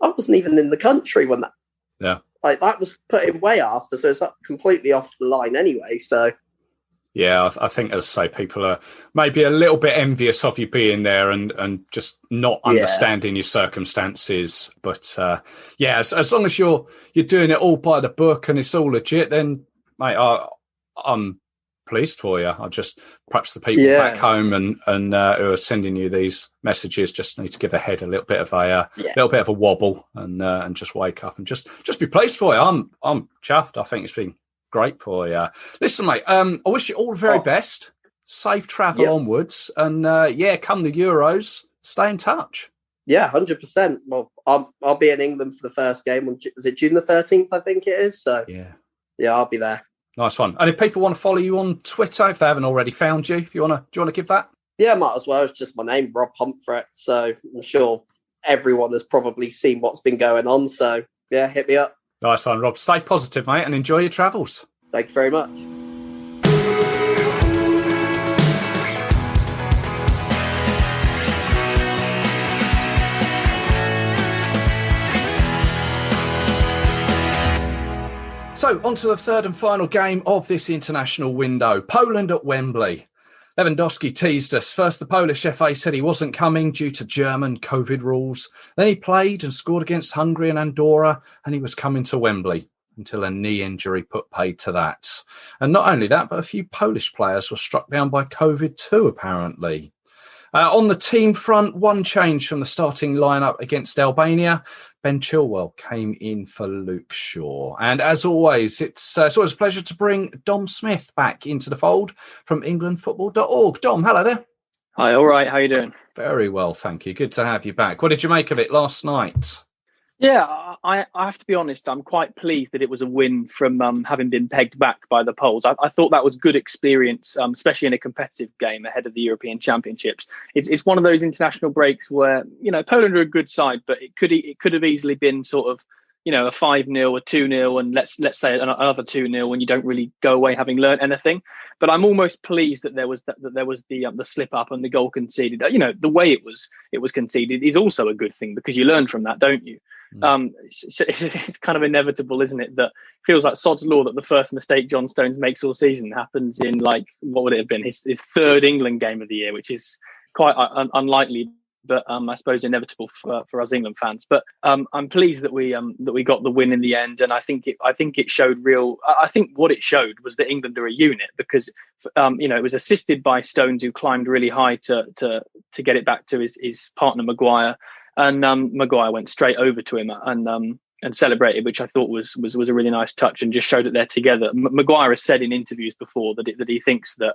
Speaker 5: I wasn't even in the country when that.
Speaker 2: Yeah.
Speaker 5: Like that was put in way after, so it's completely off the line anyway. So,
Speaker 2: yeah, I think, as I say, people are maybe a little bit envious of you being there and just not understanding your circumstances. But as long as you're doing it all by the book and it's all legit, then mate, I'm pleased for you. I just perhaps the people back home and who are sending you these messages just need to give their head a little bit of a wobble and just wake up and just be pleased for you. I'm chuffed. I think it's been great for you. Listen, mate, I wish you all the very best. Safe travel onwards, and come the Euros, stay in touch.
Speaker 5: Yeah, 100%. Well, I'll be in England for the first game. Is it June the 13th? I think it is. So yeah, I'll be there.
Speaker 2: Nice one. And if people want to follow you on Twitter, if they haven't already found you, do you want to give that?
Speaker 5: Yeah, might as well. It's just my name, Rob Pomfret. So I'm sure everyone has probably seen what's been going on. So yeah, hit me up.
Speaker 2: Nice one, Rob. Stay positive, mate, and enjoy your travels.
Speaker 5: Thank you very much.
Speaker 2: So, on to the third and final game of this international window. Poland at Wembley. Lewandowski teased us. First, the Polish FA said he wasn't coming due to German COVID rules. Then he played and scored against Hungary and Andorra, and he was coming to Wembley until a knee injury put paid to that. And not only that, but a few Polish players were struck down by COVID too, apparently. On the team front, one change from the starting lineup against Albania. Ben Chilwell came in for Luke Shaw. And as always, it's always a pleasure to bring Dom Smith back into the fold from englandfootball.org. Dom, hello there.
Speaker 6: Hi, all right. How are you doing?
Speaker 2: Very well, thank you. Good to have you back. What did you make of it last night?
Speaker 6: Yeah, I have to be honest. I'm quite pleased that it was a win from having been pegged back by the polls. I thought that was good experience, especially in a competitive game ahead of the European Championships. It's one of those international breaks where, Poland are a good side, but it could have easily been sort of, a 5-0, a 2-0, and let's say another 2-0 when you don't really go away having learned anything. But I'm almost pleased that there was the slip up and the goal conceded. The way it was conceded is also a good thing because you learn from that, don't you? It's kind of inevitable, isn't it? That feels like sod's law that the first mistake John Stones makes all season happens in what would it have been his third England game of the year, which is quite unlikely. But I suppose inevitable for us England fans. But I'm pleased that we got the win in the end, and I think it showed real. I think what it showed was that England are a unit because it was assisted by Stones, who climbed really high to get it back to his partner Maguire, and Maguire went straight over to him and celebrated, which I thought was a really nice touch and just showed that they're together. Maguire has said in interviews before that he thinks that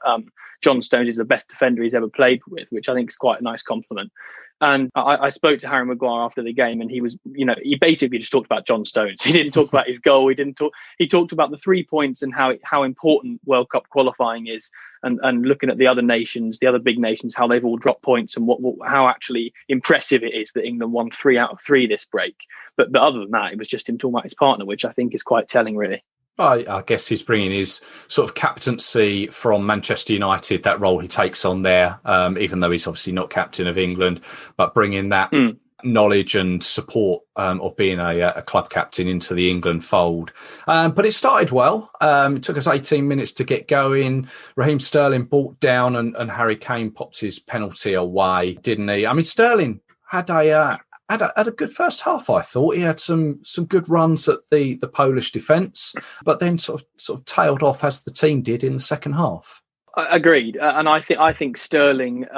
Speaker 6: John Stones is the best defender he's ever played with, which I think is quite a nice compliment. And I spoke to Harry Maguire after the game, and he was, he basically just talked about John Stones. He didn't talk about his goal. He talked about the 3 points and how important World Cup qualifying is, and looking at the other nations, the other big nations, how they've all dropped points, and how actually impressive it is that England won 3 out of 3 this break. But other than that, it was just him talking about his partner, which I think is quite telling, really.
Speaker 2: I guess he's bringing his sort of captaincy from Manchester United, that role he takes on there, even though he's obviously not captain of England, but bringing that knowledge and support of being a club captain into the England fold. But it started well. It took us 18 minutes to get going. Raheem Sterling brought down and Harry Kane popped his penalty away, didn't he? I mean, Sterling had a good first half, I thought. He had some good runs at the Polish defence, but then sort of tailed off as the team did in the second half.
Speaker 6: Agreed, and I think Sterling's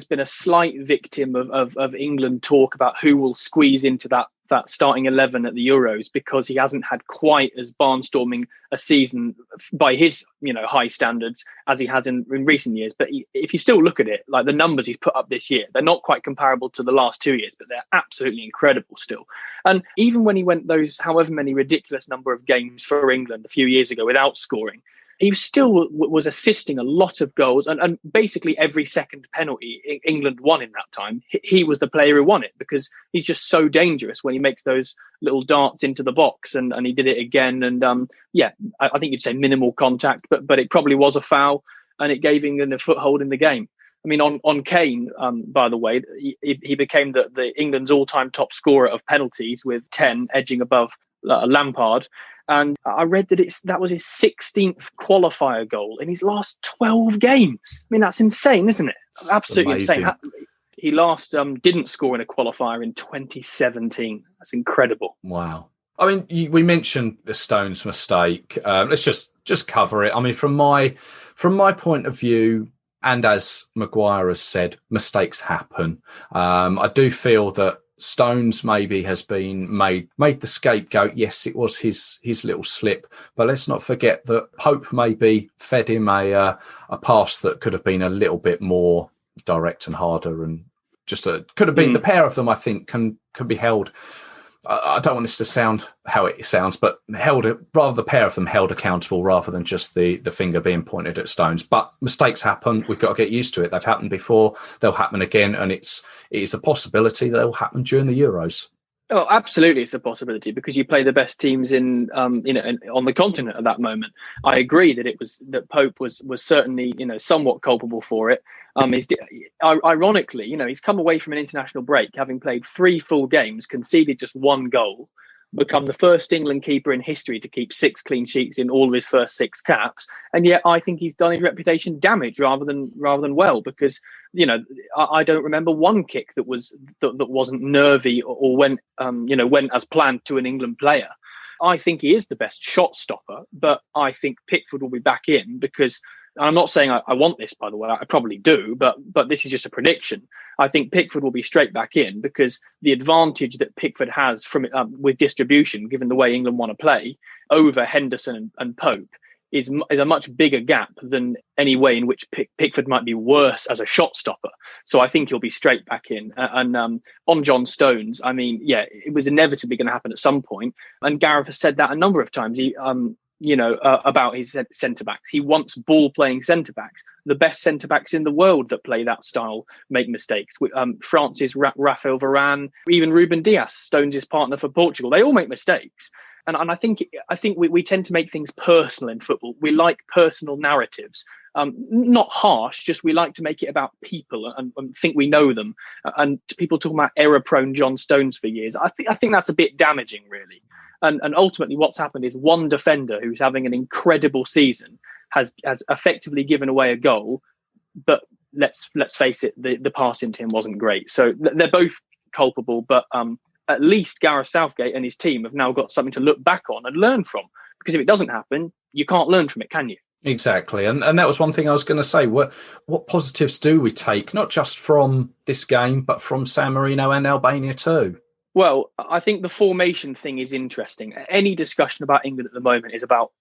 Speaker 6: been a slight victim of England talk about who will squeeze into that that starting 11 at the Euros because he hasn't had quite as barnstorming a season by his, high standards as he has in recent years. But if you still look at it, like the numbers he's put up this year, they're not quite comparable to the last 2 years, but they're absolutely incredible still. And even when he went those however many ridiculous number of games for England a few years ago without scoring, he still was assisting a lot of goals, and basically every second penalty England won in that time, he was the player who won it, because he's just so dangerous when he makes those little darts into the box, and he did it again. And I think you'd say minimal contact, but it probably was a foul, and it gave England a foothold in the game. I mean, on Kane, by the way, he became the England's all-time top scorer of penalties with 10, edging above Lampard. And I read that was his 16th qualifier goal in his last 12 games. I mean, that's insane, isn't it?
Speaker 2: It's
Speaker 6: absolutely
Speaker 2: amazing.
Speaker 6: Insane. He last didn't score in a qualifier in 2017. That's incredible.
Speaker 2: Wow. I mean, we mentioned the Stones mistake. Let's just cover it. I mean, from my point of view, and as Maguire has said, mistakes happen. I do feel that Stones maybe has been made the scapegoat. Yes, it was his little slip, but let's not forget that Pope maybe fed him a pass that could have been a little bit more direct and harder, and could have been the pair of them. I think can be held. I don't want this to sound how it sounds, but the pair of them held accountable rather than just the finger being pointed at Stones. But mistakes happen. We've got to get used to it. They've happened before. They'll happen again. And it is a possibility they'll happen during the Euros.
Speaker 6: Oh, absolutely, it's a possibility, because you play the best teams in on the continent at that moment. I agree that Pope was certainly somewhat culpable for it. Ironically, he's come away from an international break having played 3 full games, conceded just 1 goal, become the first England keeper in history to keep 6 clean sheets in all of his first 6 caps, and yet I think he's done his reputation damage rather than well, because I don't remember one kick that wasn't nervy or went as planned to an England player. I think he is the best shot stopper, but I think Pickford will be back in, because I'm not saying I want this, by the way, I probably do, but this is just a prediction. I think Pickford will be straight back in, because the advantage that Pickford has from with distribution, given the way England want to play, over Henderson and Pope, is a much bigger gap than any way in which Pickford might be worse as a shot stopper. So I think he'll be straight back in. And on John Stones, I mean, yeah, it was inevitably going to happen at some point. And Gareth has said that a number of times. About his centre-backs. He wants ball-playing centre-backs. The best centre-backs in the world that play that style make mistakes. France's Rafael Varane, even Ruben Dias, Stones' partner for Portugal, they all make mistakes. And I think we tend to make things personal in football. We like personal narratives. Not harsh, just we like to make it about people and think we know them. And people talking about error-prone John Stones for years. I think that's a bit damaging, really. And ultimately what's happened is one defender who's having an incredible season has effectively given away a goal. But let's face it, the passing to him wasn't great. So they're both culpable, but at least Gareth Southgate and his team have now got something to look back on and learn from. Because if it doesn't happen, you can't learn from it, can you?
Speaker 2: Exactly. And that was one thing I was going to say. What positives do we take, not just from this game, but from San Marino and Albania too?
Speaker 6: Well, I think the formation thing is interesting. Any discussion about England at the moment is about,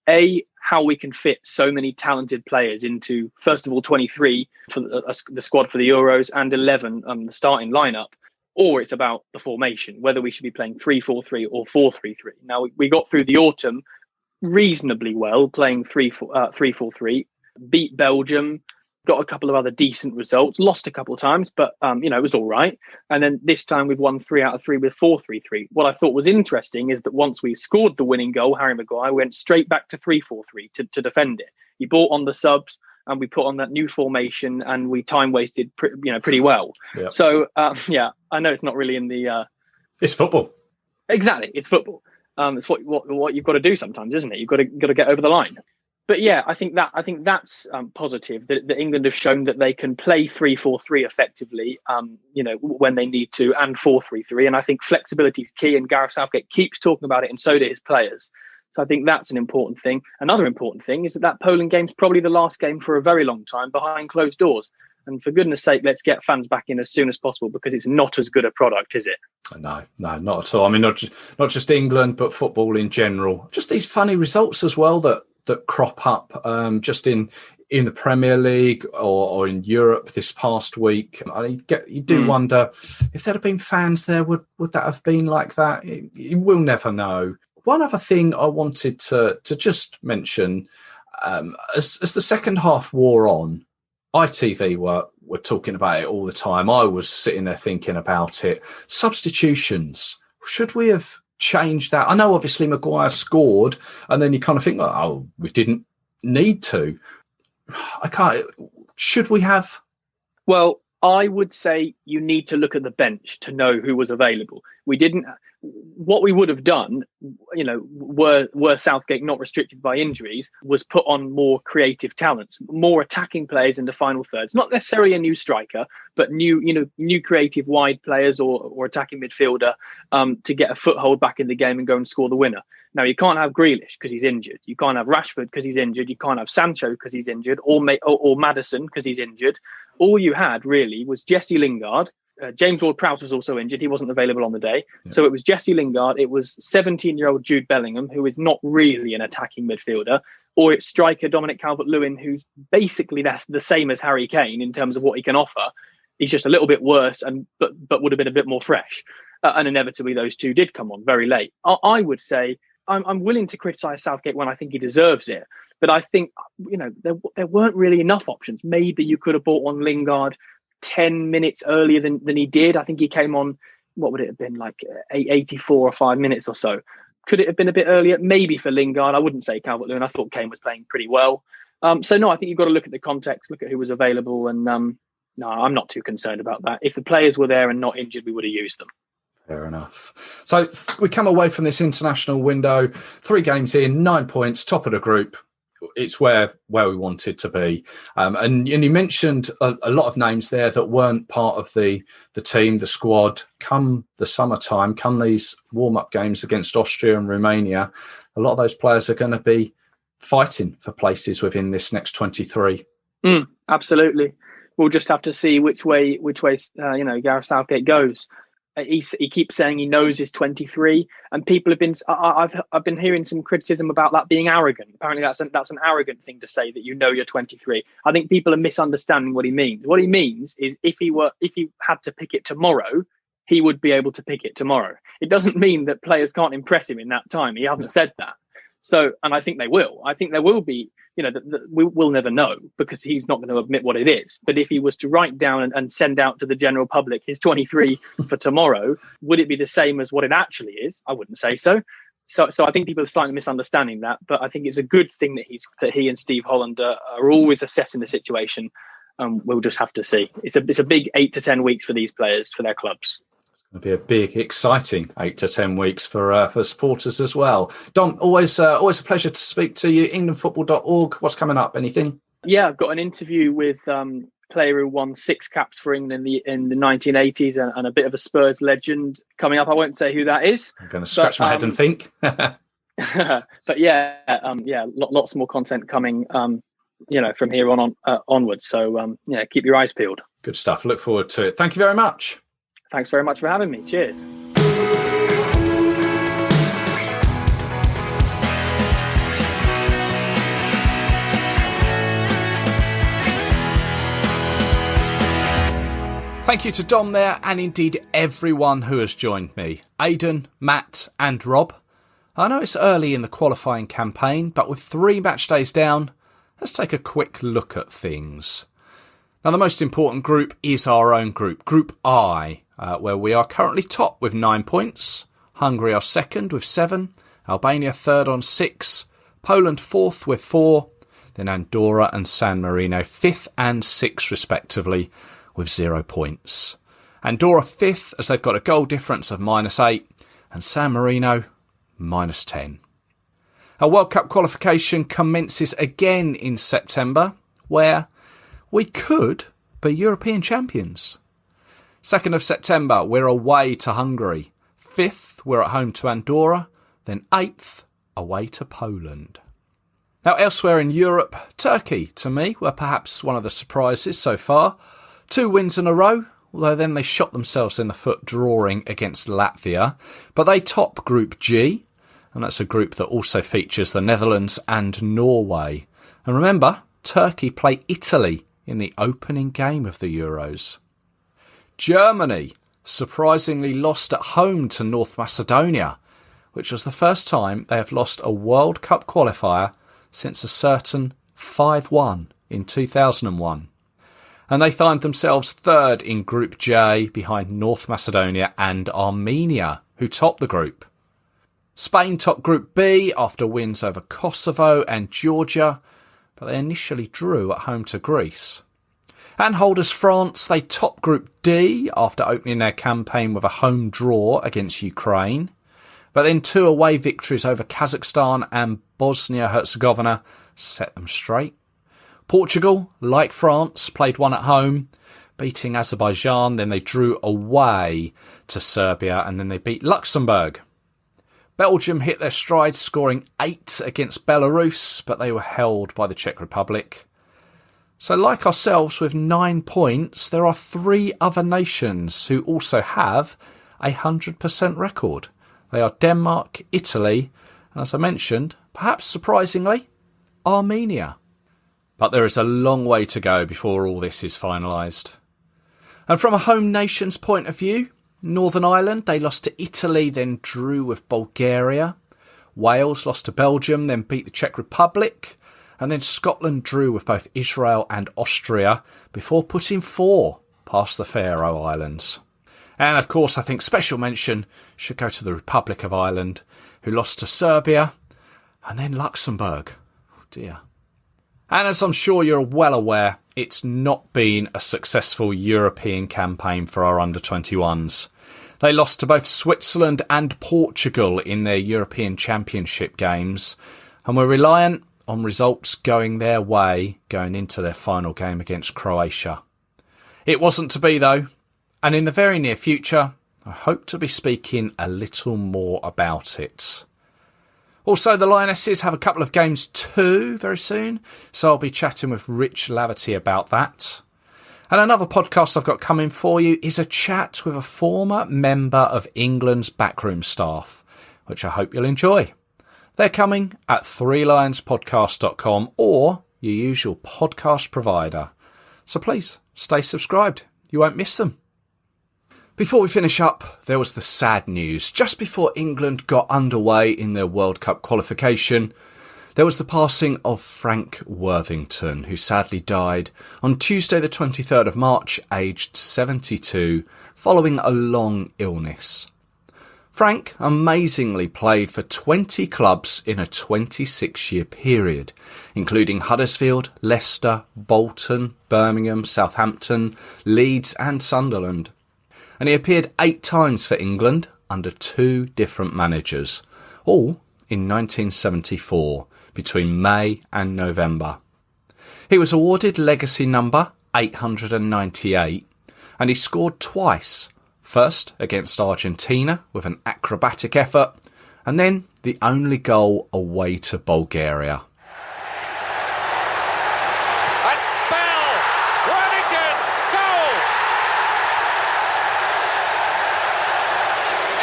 Speaker 6: how we can fit so many talented players into, first of all, 23 for the squad for the Euros and 11, the starting lineup, or it's about the formation, whether we should be playing 3-4-3 or 4-3-3. Now, we got through the autumn reasonably well, playing 3-4-3, beat Belgium, got a couple of other decent results, lost a couple of times, but it was all right. And then this time we've won 3 out of 3 with 4-3-3. What I thought was interesting is that once we scored the winning goal, Harry Maguire went straight back to 3-4-3 to defend it. He brought on the subs and we put on that new formation and we time wasted pretty well. Yep. So I know it's not really in the
Speaker 2: it's football.
Speaker 6: Exactly, it's football. It's what you've got to do sometimes, isn't it? You've got to get over the line. But yeah, I think that's positive that England have shown that they can play 3-4-3 effectively, when they need to, and 4-3-3. And I think flexibility is key. And Gareth Southgate keeps talking about it, and so do his players. So I think that's an important thing. Another important thing is that Poland game's probably the last game for a very long time behind closed doors. And for goodness sake, let's get fans back in as soon as possible, because it's not as good a product, is it?
Speaker 2: No, not at all. I mean, not just England, but football in general. Just these funny results as well that crop up just in the Premier League or in Europe this past week. You do wonder if there'd have been fans there, would that have been like that? You will never know. One other thing I wanted to just mention, as the second half wore on, ITV were talking about it all the time. I was sitting there thinking about it. Substitutions. Should we have changed that? I know obviously Maguire scored, and then you kind of think, oh, we didn't need to. Should we have? Well,
Speaker 6: I would say you need to look at the bench to know who was available. We didn't. What we would have done, were Southgate not restricted by injuries, was put on more creative talents, more attacking players in the final thirds. Not necessarily a new striker, but new creative wide players or attacking midfielder to get a foothold back in the game and go and score the winner. Now, you can't have Grealish because he's injured. You can't have Rashford because he's injured. You can't have Sancho because he's injured, or Maddison because he's injured. All you had really was Jesse Lingard. James Ward-Prowse was also injured. He wasn't available on the day. Yeah. So it was Jesse Lingard. It was 17-year-old Jude Bellingham, who is not really an attacking midfielder, or it's striker Dominic Calvert-Lewin, who's basically that's the same as Harry Kane in terms of what he can offer. He's just a little bit worse, but would have been a bit more fresh. And inevitably, those two did come on very late. I would say I'm willing to criticise Southgate when I think he deserves it. But I think, there weren't really enough options. Maybe you could have brought on Lingard 10 minutes earlier than he did. I think he came on, what would it have been, like 84 or 5 minutes or so. Could it have been a bit earlier? Maybe for Lingard. I wouldn't say Calvert-Lewin. I thought Kane was playing pretty well. So no, I think you've got to look at the context, look at who was available. And no, I'm not too concerned about that. If the players were there and not injured, we would have used them.
Speaker 2: Fair enough. So we come away from this international window, 3 games in, 9 points, top of the group. It's where we wanted to be. And you mentioned a lot of names there that weren't part of the team, the squad. Come the summertime, come these warm-up games against Austria and Romania, a lot of those players are going to be fighting for places within this next 23.
Speaker 6: Absolutely. We'll just have to see which way Gareth Southgate goes. He keeps saying he knows he's 23, and people have been. I've been hearing some criticism about that being arrogant. Apparently, that's an arrogant thing to say, that you're 23. I think people are misunderstanding what he means. What he means is if he had to pick it tomorrow, he would be able to pick it tomorrow. It doesn't mean that players can't impress him in that time. He hasn't said that. So, and I think they will. I think there will be. We'll never know because he's not going to admit what it is. But if he was to write down and send out to the general public his 23 for tomorrow, would it be the same as what it actually is? I wouldn't say so. So I think people are slightly misunderstanding that. But I think it's a good thing that he and Steve Holland are always assessing the situation. We'll just have to see. It's a big 8 to 10 weeks for these players, for their clubs.
Speaker 2: It'll be a big, exciting 8 to 10 weeks for supporters as well. Dom, always a pleasure to speak to you. englandfootball.org. What's coming up? Anything?
Speaker 6: Yeah, I've got an interview with player who won 6 caps for England in the 1980s and a bit of a Spurs legend coming up. I won't say who that is.
Speaker 2: I'm going to scratch my head and think.
Speaker 6: But lots more content coming. From here onwards. So keep your eyes peeled.
Speaker 2: Good stuff. Look forward to it. Thank you very much.
Speaker 6: Thanks very much for having me. Cheers.
Speaker 2: Thank you to Dom there, and indeed everyone who has joined me. Aidan, Matt and Rob. I know it's early in the qualifying campaign, but with 3 match days down, let's take a quick look at things. Now, the most important group is our own group, Group I, where we are currently top with 9 points. Hungary are second with 7. Albania third on 6. Poland fourth with 4. Then Andorra and San Marino 5th and 6th respectively with 0 points. Andorra 5th as they've got a goal difference of -8 and San Marino -10. Our World Cup qualification commences again in September, where we could be European champions. 2nd of September, we're away to Hungary. 5th, we're at home to Andorra. Then 8th, away to Poland. Now, elsewhere in Europe, Turkey, to me, were perhaps one of the surprises so far. 2 wins in a row, although then they shot themselves in the foot drawing against Latvia. But they top Group G, and that's a group that also features the Netherlands and Norway. And remember, Turkey play Italy in the opening game of the Euros. Germany surprisingly lost at home to North Macedonia, which was the first time they have lost a World Cup qualifier since a certain 5-1 in 2001. And they find themselves third in Group J behind North Macedonia and Armenia, who top the group. Spain top Group B after wins over Kosovo and Georgia, but they initially drew at home to Greece. And holders France, they top Group D after opening their campaign with a home draw against Ukraine. But then 2 away victories over Kazakhstan and Bosnia-Herzegovina set them straight. Portugal, like France, played one at home, beating Azerbaijan. Then they drew away to Serbia, and then they beat Luxembourg. Belgium hit their stride, scoring 8 against Belarus, but they were held by the Czech Republic. So like ourselves with 9 points, there are 3 other nations who also have a 100% record. They are Denmark, Italy, and as I mentioned, perhaps surprisingly, Armenia. But there is a long way to go before all this is finalised. And from a home nation's point of view, Northern Ireland, they lost to Italy, then drew with Bulgaria. Wales lost to Belgium, then beat the Czech Republic. And then Scotland drew with both Israel and Austria before putting 4 past the Faroe Islands. And of course, I think special mention should go to the Republic of Ireland, who lost to Serbia and then Luxembourg. Oh dear. And as I'm sure you're well aware, it's not been a successful European campaign for our under-21s. They lost to both Switzerland and Portugal in their European Championship games, and were reliant on results going their way going into their final game against Croatia. It wasn't to be though, and in the very near future, I hope to be speaking a little more about it. Also, the Lionesses have a couple of games too very soon, so I'll be chatting with Rich Laverty about that. And another podcast I've got coming for you is a chat with a former member of England's backroom staff, which I hope you'll enjoy. They're coming at 3lionspodcast.com or your usual podcast provider. So please, stay subscribed. You won't miss them. Before we finish up, there was the sad news. Just before England got underway in their World Cup qualification, there was the passing of Frank Worthington, who sadly died on Tuesday the 23rd of March, aged 72, following a long illness. Frank amazingly played for 20 clubs in a 26-year period, including Huddersfield, Leicester, Bolton, Birmingham, Southampton, Leeds and Sunderland. And he appeared 8 times for England under 2 different managers, all in 1974, between May and November. He was awarded legacy number 898, and he scored twice, first against Argentina with an acrobatic effort, and then the only goal away to Bulgaria.
Speaker 7: That's Bell! Worthington! Goal!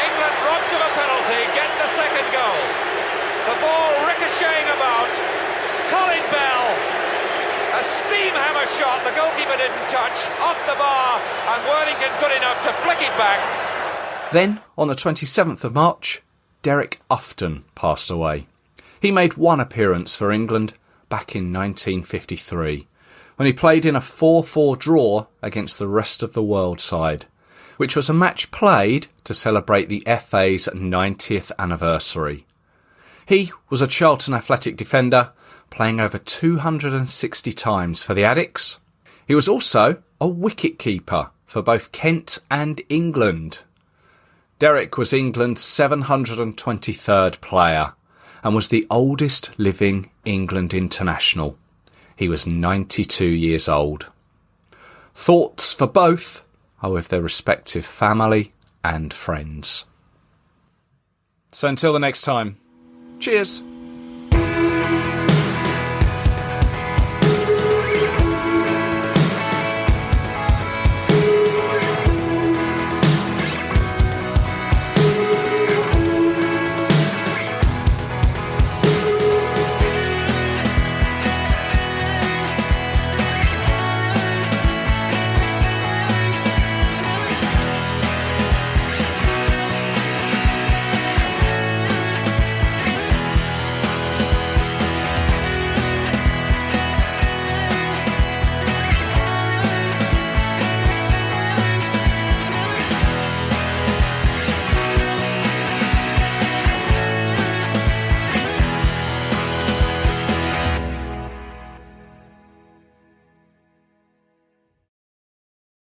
Speaker 7: England robbed of a penalty, get the second goal. The ball ricocheting about. Colin Bell, a steam hammer shot, the goalkeeper didn't touch, off the bar, and Worthington good enough to flick it back.
Speaker 2: Then, on the 27th of March, Derek Ufton passed away. He made 1 appearance for England back in 1953, when he played in a 4-4 draw against the rest of the world side, which was a match played to celebrate the FA's 90th anniversary. He was a Charlton Athletic defender, playing over 260 times for the Addicks. He was also a wicket-keeper for both Kent and England. Derek was England's 723rd player and was the oldest living England international. He was 92 years old. Thoughts for both are with their respective family and friends. So until the next time, cheers.